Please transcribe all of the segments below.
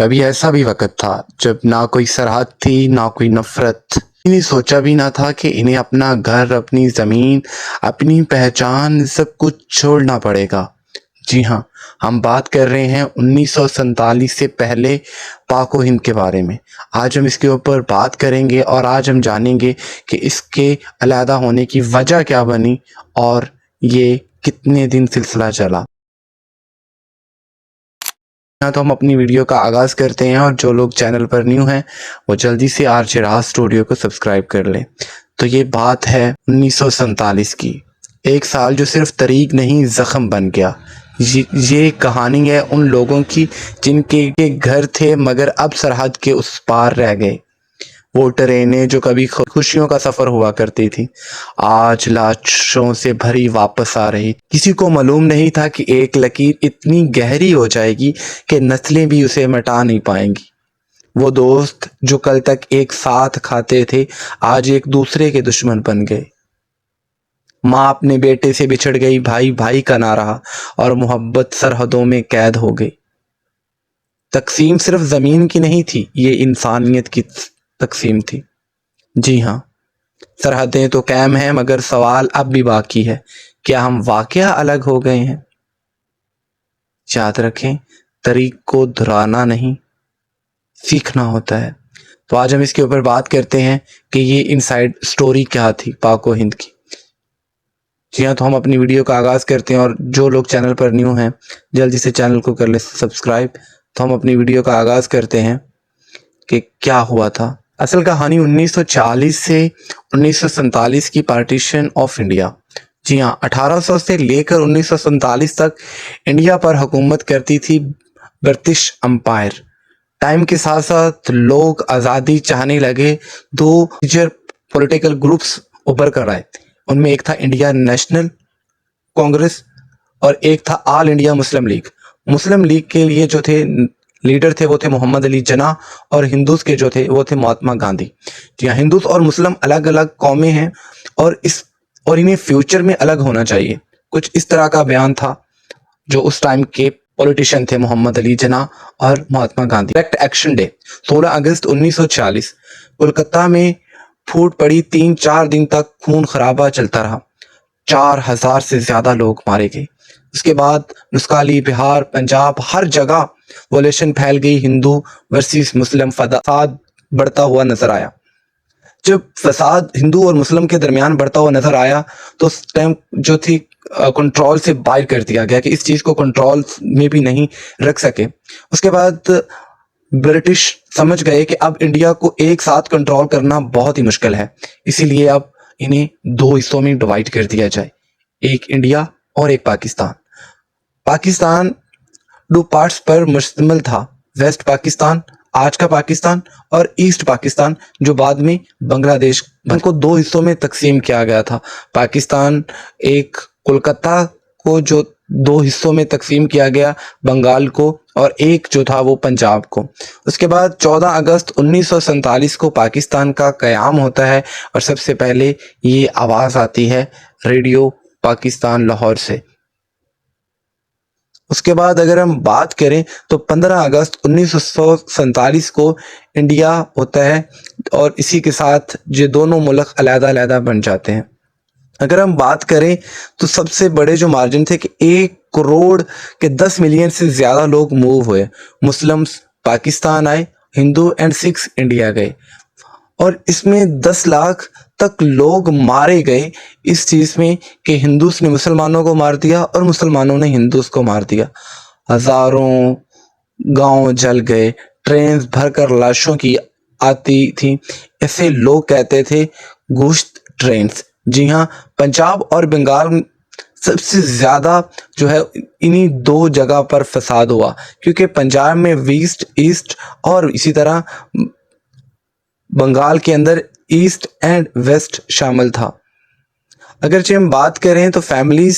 کبھی ایسا بھی وقت تھا جب نہ کوئی سرحد تھی نہ کوئی نفرت، انہیں سوچا بھی نہ تھا کہ انہیں اپنا گھر، اپنی زمین، اپنی پہچان، سب کچھ چھوڑنا پڑے گا۔ جی ہاں، ہم بات کر رہے ہیں 1947 سے پہلے پاک و ہند کے بارے میں۔ آج ہم اس کے اوپر بات کریں گے اور آج ہم جانیں گے کہ اس کے علیحدہ ہونے کی وجہ کیا بنی اور یہ کتنے دن سلسلہ چلا۔ تو ہم اپنی ویڈیو کا آغاز کرتے ہیں، اور جو لوگ چینل پر نیو ہیں وہ جلدی سے آرجے راز اسٹوڈیو کو سبسکرائب کر لیں۔ تو یہ بات ہے 1947 کی، ایک سال جو صرف تاریخ نہیں زخم بن گیا۔ یہ کہانی ہے ان لوگوں کی جن کے گھر تھے مگر اب سرحد کے اس پار رہ گئے۔ وہ ٹرینیں جو کبھی خوشیوں کا سفر ہوا کرتی تھی آج لاشوں سے بھری واپس آ رہی۔ کسی کو معلوم نہیں تھا کہ ایک لکیر اتنی گہری ہو جائے گی کہ نسلیں بھی اسے مٹا نہیں پائیں گی۔ وہ دوست جو کل تک ایک ساتھ کھاتے تھے آج ایک دوسرے کے دشمن بن گئے۔ ماں اپنے بیٹے سے بچھڑ گئی، بھائی بھائی کا نہ رہا، اور محبت سرحدوں میں قید ہو گئی۔ تقسیم صرف زمین کی نہیں تھی، یہ انسانیت کی تقسیم تھی۔ جی ہاں، سرحدیں تو قائم ہیں مگر سوال اب بھی باقی ہے، کیا ہم واقعہ الگ ہو گئے ہیں؟ یاد رکھیں، طریق کو دہرانا نہیں، سیکھنا ہوتا ہے۔ تو آج ہم اس کے اوپر بات کرتے ہیں کہ یہ انسائیڈ سٹوری کیا تھی پاک و ہند کی۔ جی ہاں، تو ہم اپنی ویڈیو کا آغاز کرتے ہیں، اور جو لوگ چینل پر نیو ہیں جلدی سے چینل کو کر لیں سبسکرائب۔ تو ہم اپنی ویڈیو کا آغاز کرتے ہیں کہ کیا ہوا تھا۔ اصل کہانی 1940 سے 1947 کی پارٹیشن آف انڈیا۔ جی ہاں، 1800 سے لے کر 1947 تک انڈیا پر حکومت کرتی تھی برٹش امپائر۔ ٹائم کے ساتھ ساتھ لوگ آزادی چاہنے لگے، دو میجر پولیٹیکل گروپس ابھر کر آئے۔ ان میں ایک تھا انڈیا نیشنل کانگریس اور ایک تھا آل انڈیا مسلم لیگ۔ مسلم لیگ کے لیے جو تھے لیڈر تھے وہ تھے محمد علی جناح، اور ہندوز کے جو تھے وہ تھے مہاتما گاندھی۔ جی ہاں، ہندوز اور مسلم الگ الگ قومیں ہیں اور انہیں فیوچر میں الگ ہونا چاہیے، کچھ اس طرح کا بیان تھا جو اس ٹائم کے پولیٹیشین تھے محمد علی جناح اور Mahatma Gandhi. Direct action day 16 اگست 1946 کولکتہ میں پھوٹ پڑی، 3-4 دن تک خون خرابہ چلتا رہا، 4000 سے زیادہ لوگ مارے گئے۔ اس کے بعد نسکالی، بہار، پنجاب، ہر جگہ وولیشن پھیل گئی، ہندو ورسز مسلم فساد بڑھتا ہوا نظر آیا۔ جب فساد ہندو اور مسلم کے درمیان بڑھتا ہوا نظر آیا تو اس ٹائم جو تھی کنٹرول سے باہر کر دیا گیا کہ اس چیز کو کنٹرول میں بھی نہیں رکھ سکے۔ اس کے بعد برٹش سمجھ گئے کہ اب انڈیا کو ایک ساتھ کنٹرول کرنا بہت ہی مشکل ہے، اسی لیے اب انہیں 2 حصوں میں ڈیوائیڈ کر دیا جائے، ایک انڈیا اور ایک پاکستان۔ پاکستان 2 پارٹس پر مشتمل تھا، ویسٹ پاکستان آج کا پاکستان اور ایسٹ پاکستان جو بعد میں بنگلہ دیش۔ ان کو 2 حصوں میں تقسیم کیا گیا تھا۔ پاکستان ایک کولکتہ کو جو 2 حصوں میں تقسیم کیا گیا، بنگال کو، اور ایک جو تھا وہ پنجاب کو۔ اس کے بعد 14 اگست 1947 کو پاکستان کا قیام ہوتا ہے، اور سب سے پہلے یہ آواز آتی ہے ریڈیو پاکستان لاہور سے۔ اس کے بعد اگر ہم بات کریں تو 15 اگست 1947 کو انڈیا ہوتا ہے، اور اسی کے ساتھ یہ دونوں ملک علیحدہ علیحدہ بن جاتے ہیں۔ اگر ہم بات کریں تو سب سے بڑے جو مارجن تھے کہ 1 کروڑ کے 10 ملین سے زیادہ لوگ موو ہوئے، مسلمز پاکستان آئے، ہندو اینڈ سکھ انڈیا گئے، اور اس میں 10 لاکھ تک لوگ مارے گئے اس چیز میں کہ ہندوز نے مسلمانوں کو مار دیا اور مسلمانوں نے ہندوز کو مار دیا۔ ہزاروں گاؤں جل گئے، ٹرینز بھر کر لاشوں کی آتی تھی، ایسے لوگ کہتے تھے گوشت ٹرینز۔ جی ہاں، پنجاب اور بنگال سب سے زیادہ جو ہے انہی 2 جگہ پر فساد ہوا، کیونکہ پنجاب میں ویسٹ، ایسٹ، اور اسی طرح بنگال کے اندر ایسٹ اینڈ ویسٹ شامل تھا۔ اگرچہ ہم بات کریں تو فیملیز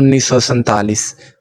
1947,